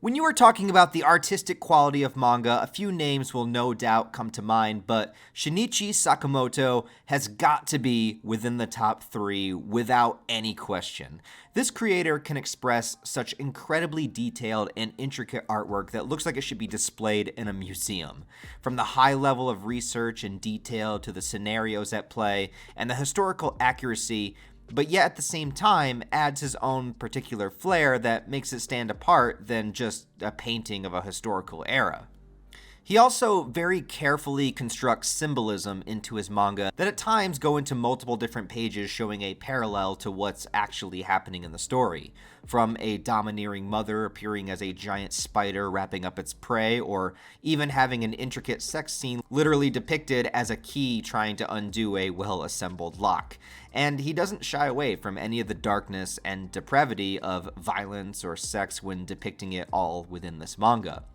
When you are talking about the artistic quality of manga, a few names will no doubt come to mind, but Shinichi Sakamoto has got to be within the top three without any question. This creator can express such incredibly detailed and intricate artwork that looks like it should be displayed in a museum. From the high level of research and detail to the scenarios at play and the historical accuracy, but yet at the same time adds his own particular flair that makes it stand apart than just a painting of a historical era. He also very carefully constructs symbolism into his manga that at times go into multiple different pages showing a parallel to what's actually happening in the story. From a domineering mother appearing as a giant spider wrapping up its prey, or even having an intricate sex scene literally depicted as a key trying to undo a well-assembled lock. And he doesn't shy away from any of the darkness and depravity of violence or sex when depicting it all within this manga.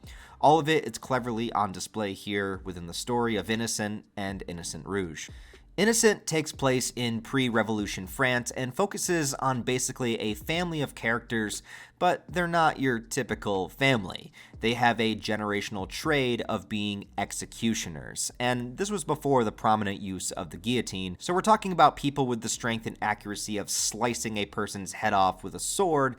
All of it is cleverly on display here within the story of Innocent and Innocent Rouge. Innocent takes place in pre-revolution France and focuses on basically a family of characters, but they're not your typical family. They have a generational trade of being executioners, and this was before the prominent use of the guillotine, so we're talking about people with the strength and accuracy of slicing a person's head off with a sword,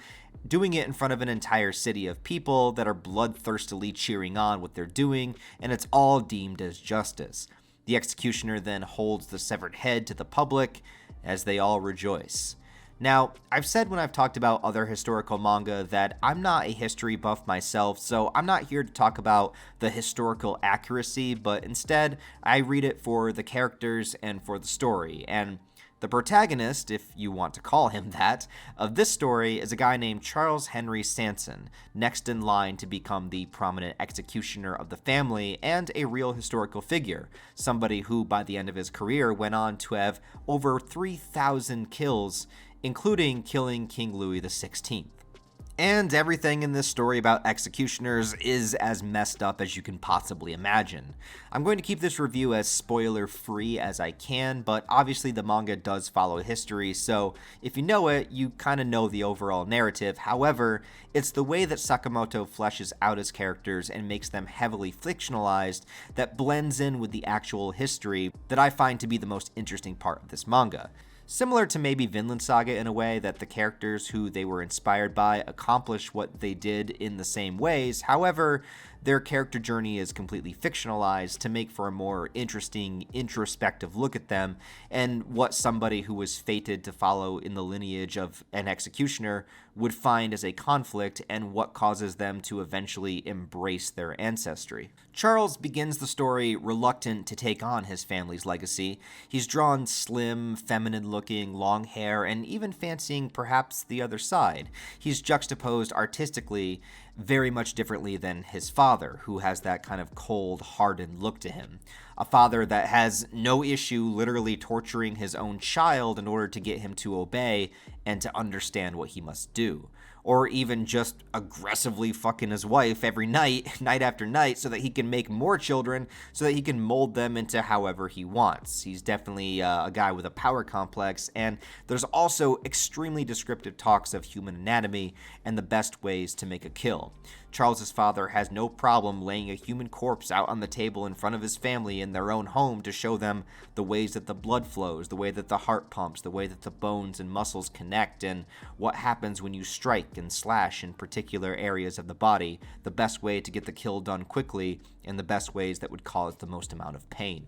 doing it in front of an entire city of people that are bloodthirstily cheering on what they're doing, and it's all deemed as justice. The executioner then holds the severed head to the public as they all rejoice. Now, I've said when I've talked about other historical manga that I'm not a history buff myself, so I'm not here to talk about the historical accuracy, but instead, I read it for the characters and for the story. And the protagonist, if you want to call him that, of this story is a guy named Charles Henry Sanson, next in line to become the prominent executioner of the family and a real historical figure, somebody who by the end of his career went on to have over 3,000 kills, including killing King Louis XVI. And everything in this story about executioners is as messed up as you can possibly imagine. I'm going to keep this review as spoiler-free as I can, but obviously the manga does follow history, so if you know it, you kind of know the overall narrative. However, it's the way that Sakamoto fleshes out his characters and makes them heavily fictionalized that blends in with the actual history that I find to be the most interesting part of this manga. Similar to maybe Vinland Saga in a way that the characters who they were inspired by accomplish what they did in the same ways, however, their character journey is completely fictionalized to make for a more interesting, introspective look at them and what somebody who was fated to follow in the lineage of an executioner would find as a conflict and what causes them to eventually embrace their ancestry. Charles begins the story reluctant to take on his family's legacy. He's drawn slim, feminine-looking, long hair, and even fancying perhaps the other side. He's juxtaposed artistically very much differently than his father, who has that kind of cold, hardened look to him. A father that has no issue literally torturing his own child in order to get him to obey and to understand what he must do. Or even just aggressively fucking his wife every night, night after night, so that he can make more children, so that he can mold them into however he wants. He's definitely a guy with a power complex, and there's also extremely descriptive talks of human anatomy and the best ways to make a kill. Charles's father has no problem laying a human corpse out on the table in front of his family in their own home to show them the ways that the blood flows, the way that the heart pumps, the way that the bones and muscles connect, and what happens when you strike and slash in particular areas of the body, the best way to get the kill done quickly, and the best ways that would cause the most amount of pain.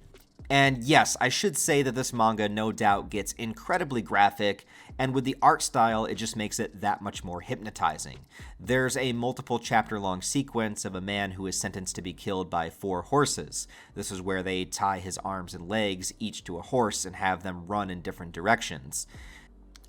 And yes, I should say that this manga no doubt gets incredibly graphic, and with the art style, it just makes it that much more hypnotizing. There's a multiple chapter long sequence of a man who is sentenced to be killed by 4 horses. This is where they tie his arms and legs each to a horse and have them run in different directions.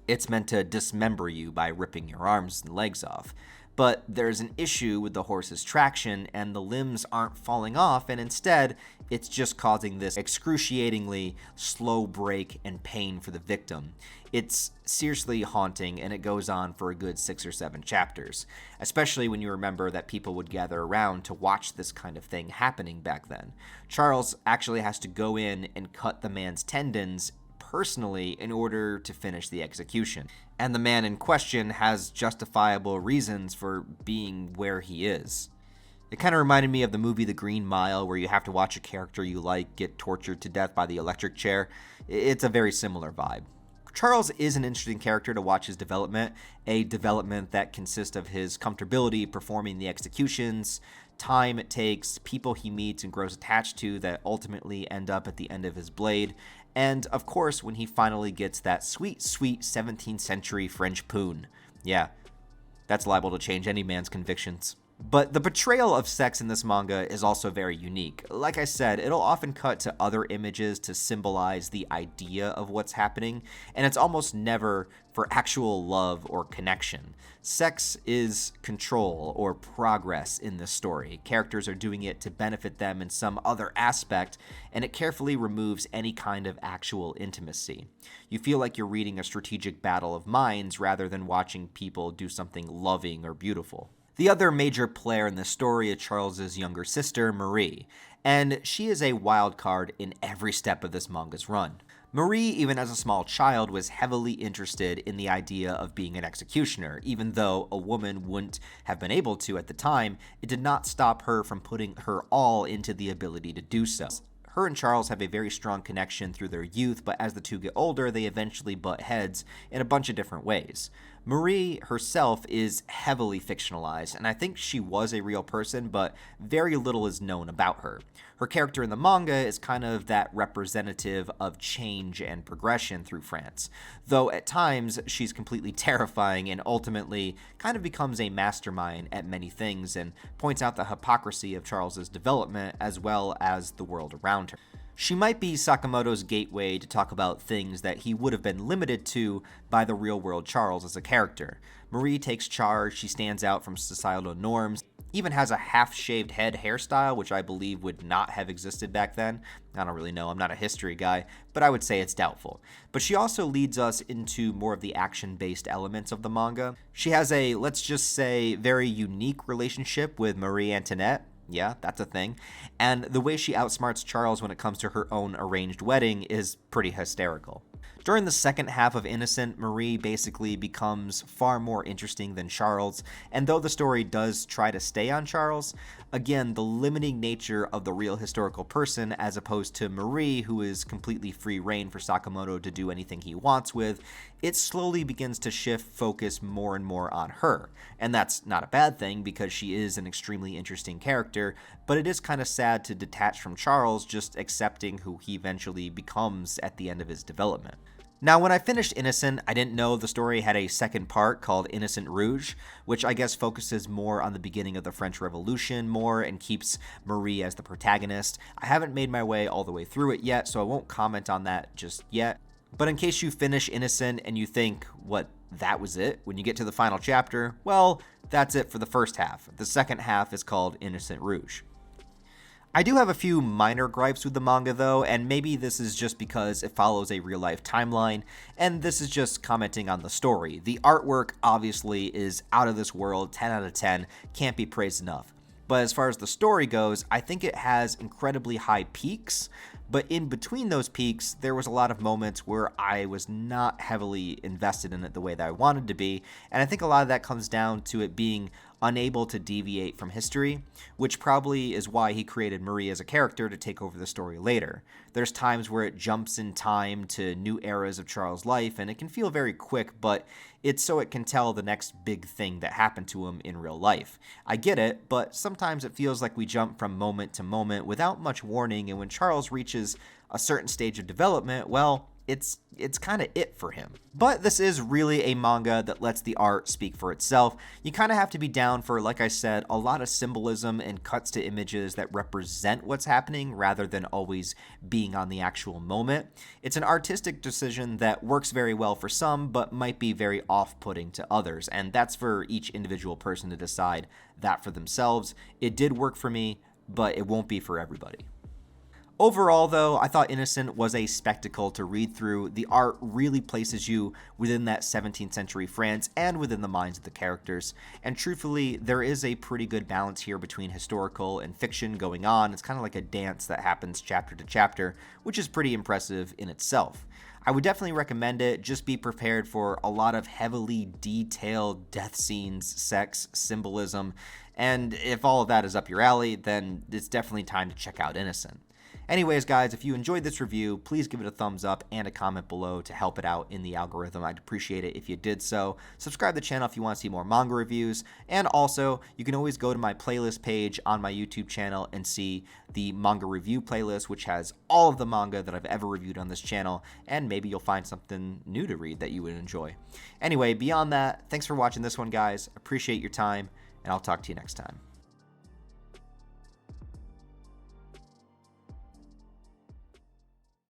It's meant to dismember you by ripping your arms and legs off. But there's an issue with the horse's traction, and the limbs aren't falling off, and instead, it's just causing this excruciatingly slow break and pain for the victim. It's seriously haunting, and it goes on for a good 6 or 7 chapters, especially when you remember that people would gather around to watch this kind of thing happening back then. Charles actually has to go in and cut the man's tendons personally in order to finish the execution. And the man in question has justifiable reasons for being where he is. It kind of reminded me of the movie The Green Mile, where you have to watch a character you like get tortured to death by the electric chair. It's a very similar vibe. Charles is an interesting character to watch his development, a development that consists of his comfortability performing the executions, time it takes, people he meets and grows attached to that ultimately end up at the end of his blade, and of course when he finally gets that sweet, sweet 17th century French poon. Yeah, that's liable to change any man's convictions. But the portrayal of sex in this manga is also very unique. Like I said, it'll often cut to other images to symbolize the idea of what's happening, and it's almost never for actual love or connection. Sex is control or progress in this story. Characters are doing it to benefit them in some other aspect, and it carefully removes any kind of actual intimacy. You feel like you're reading a strategic battle of minds rather than watching people do something loving or beautiful. The other major player in this story is Charles's younger sister, Marie, and she is a wild card in every step of this manga's run. Marie, even as a small child, was heavily interested in the idea of being an executioner. Even though a woman wouldn't have been able to at the time, it did not stop her from putting her all into the ability to do so. Her and Charles have a very strong connection through their youth, but as the two get older, they eventually butt heads in a bunch of different ways. Marie herself is heavily fictionalized, and I think she was a real person, but very little is known about her. Her character in the manga is kind of that representative of change and progression through France, though at times she's completely terrifying and ultimately kind of becomes a mastermind at many things and points out the hypocrisy of Charles's development as well as the world around her. She might be Sakamoto's gateway to talk about things that he would have been limited to by the real-world Charles as a character. Marie takes charge, she stands out from societal norms, even has a half-shaved head hairstyle, which I believe would not have existed back then. I don't really know, I'm not a history guy, but I would say it's doubtful. But she also leads us into more of the action-based elements of the manga. She has a, let's just say, very unique relationship with Marie Antoinette. Yeah, that's a thing. And the way she outsmarts Charles when it comes to her own arranged wedding is pretty hysterical. During the second half of Innocent, Marie basically becomes far more interesting than Charles, and though the story does try to stay on Charles, again, the limiting nature of the real historical person as opposed to Marie, who is completely free reign for Sakamoto to do anything he wants with, it slowly begins to shift focus more and more on her. And that's not a bad thing because she is an extremely interesting character, but it is kind of sad to detach from Charles, just accepting who he eventually becomes at the end of his development. Now, when I finished Innocent, I didn't know the story had a second part called Innocent Rouge, which I guess focuses more on the beginning of the French Revolution more and keeps Marie as the protagonist. I haven't made my way all the way through it yet, so I won't comment on that just yet. But in case you finish Innocent and you think, what, that was it? When you get to the final chapter, well, that's it for the first half. The second half is called Innocent Rouge. I do have a few minor gripes with the manga though, and maybe this is just because it follows a real-life timeline, and this is just commenting on the story. The artwork obviously is out of this world, 10 out of 10, can't be praised enough. But as far as the story goes, I think it has incredibly high peaks, but in between those peaks, there was a lot of moments where I was not heavily invested in it the way that I wanted to be, and I think a lot of that comes down to it being unable to deviate from history, which probably is why he created Marie as a character to take over the story later. There's times where it jumps in time to new eras of Charles' life, and it can feel very quick, but it's so it can tell the next big thing that happened to him in real life. I get it, but sometimes it feels like we jump from moment to moment without much warning, and when Charles reaches a certain stage of development, well, it's kind of it for him. But this is really a manga that lets the art speak for itself. You kind of have to be down for, like I said, a lot of symbolism and cuts to images that represent what's happening rather than always being on the actual moment. It's an artistic decision that works very well for some, but might be very off-putting to others, and that's for each individual person to decide that for themselves. It did work for me, but it won't be for everybody. Overall, though, I thought Innocent was a spectacle to read through. The art really places you within that 17th century France and within the minds of the characters. And truthfully, there is a pretty good balance here between historical and fiction going on. It's kind of like a dance that happens chapter to chapter, which is pretty impressive in itself. I would definitely recommend it. Just be prepared for a lot of heavily detailed death scenes, sex, symbolism, and if all of that is up your alley, then it's definitely time to check out Innocent. Anyways, guys, if you enjoyed this review, please give it a thumbs up and a comment below to help it out in the algorithm. I'd appreciate it if you did so. Subscribe to the channel if you want to see more manga reviews. And also, you can always go to my playlist page on my YouTube channel and see the manga review playlist, which has all of the manga that I've ever reviewed on this channel. And maybe you'll find something new to read that you would enjoy. Anyway, beyond that, thanks for watching this one, guys. Appreciate your time, and I'll talk to you next time.